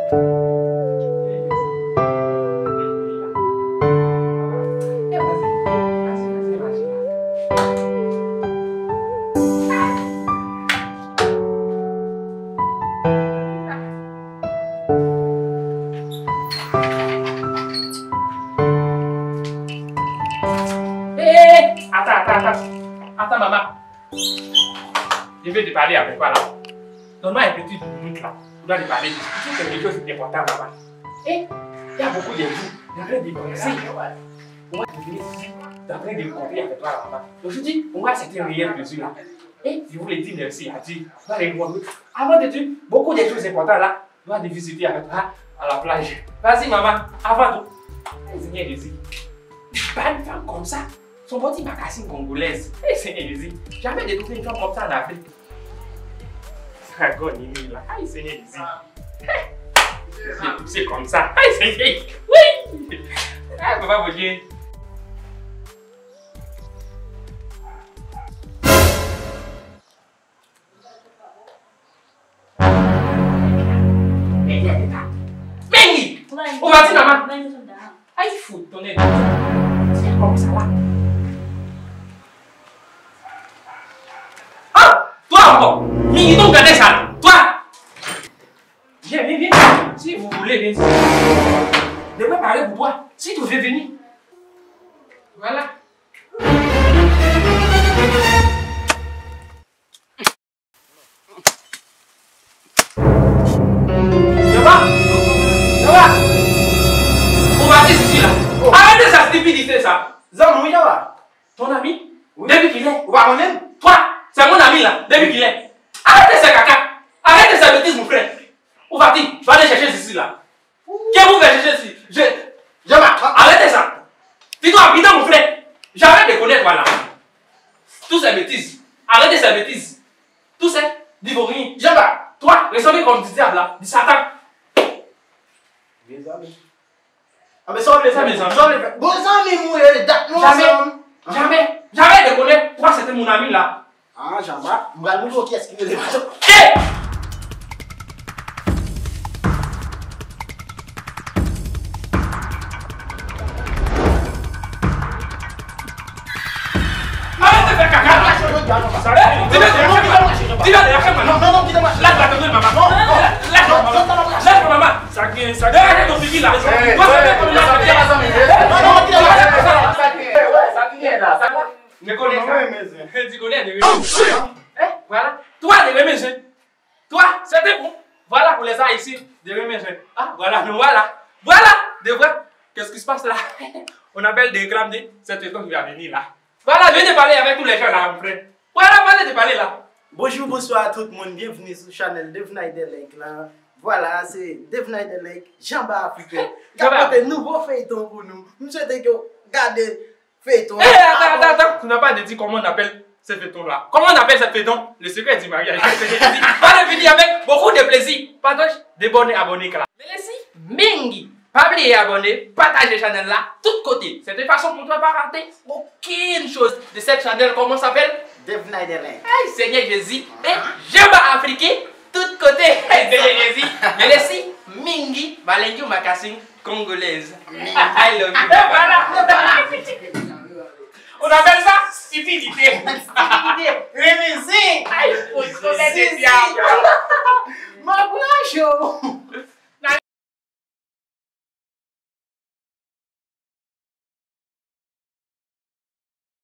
Attends, maman. Je vais te parler avec toi là. Donne-moi un petit minute là. Tu dois te parler. C'est quelque chose d'important, maman. Et il y a beaucoup de jours. J'aimerais te converser. On va te venir ici. J'aimerais te compter avec toi, maman. Aujourd'hui, on va c'était un réel plaisir là. Et je voulais dire merci à Dieu. Avant de dire beaucoup de choses importantes là, on va te visiter avec toi à la plage. Vas-y, maman. Avant tout. Seigneur Jésus. Pas une femme comme ça. Son petit magazine congolaise. Seigneur Jésus. Jamais de trouver une femme comme ça en Afrique. Ça gonne là. Aïe, Seigneur Jésus. C'est comme ça. Aïe, Seigneur. Oui. Ah, papa Bouger. Mengi! Où vas-tu, maman? Aïe, fou, ton aide. C'est comme ça là. Ah! Toi encore! Mengi, donc regardez ça! Toi! Viens, viens, viens. Si vous voulez, viens. Je vais parler pour toi. Si tu veux venir. Voilà. Arrêtez sa stupidité, ça! Zam, là. Ton ami? Oui. Depuis qu'il est? Ou pas moi-même? Toi, c'est mon ami là, depuis qu'il est. Arrêtez ce caca! Arrêtez sa bêtise, mon frère! Où vas-tu? Tu vas aller chercher ceci là. Qui vous fait chercher ici? Arrêtez ça! Dis-toi, putain, mon frère! J'arrête de connaître, voilà. Tous ces bêtises. Arrêtez ces bêtises. Tous ces d'Ivorien. Toi, ressemblez comme du diable là, du Satan. Mes amis. Ah, mais ça, les amis, ça, bon, ça, mais moi, Jamais de connaître. Toi, c'était mon ami là. Ah, Jean-Baptiste, vous allez nous qui est-ce qui veut les bateaux? Hé! Arrête de faire caca! Dis-moi de lâcher maman! Non, dis-moi! Lâche la tendue, maman! Lâche maman! Ça gagne ton pipi là! Toi, c'est comme la ne connais pas. Tu connais des remédies. Voilà. Toi, des remédies. Toi, c'était bon. Voilà pour les gens ici, des remédies. Ah, voilà, voilà. Voilà, de voir. Qu'est-ce qui se passe là? On appelle des grammes de cette école qui va venir là. Voilà, je viens de parler avec tous les gens là, mon frère. Voilà, voilà de parler là. Bonjour, bonsoir à tout le monde. Bienvenue sur le channel Devenay de Lake là. Voilà, c'est Devenay de Lake, Jean-Baptiste africain. Qui apporte un nouveau feuilleton pour nous. Nous souhaitons que regardez. Feuilleton. Attends, tu n'as pas dit comment on appelle ce feuilleton-là. Comment on appelle ce feuilleton? Le secret du mariage. Va venir avec beaucoup de plaisir. Partage des bons abonnés là. Mais laissez, Mengi. Pas oublier abonner, partager la chaîne là, tout côté. C'est une façon pour toi de ne pas rater aucune chose de cette chaîne. Comment ça s'appelle? Devenay de Lake. Aïe, Seigneur Jésus. Et Jean-Baptiste africain, tout côté. Seigneur Jésus. Mais laissez, Mengi, Valentin Macassin, congolaise. I love you. Voilà. On appelle ça stupidité. Révisé. Aïe, faut se connaître des diables. Ma blanche.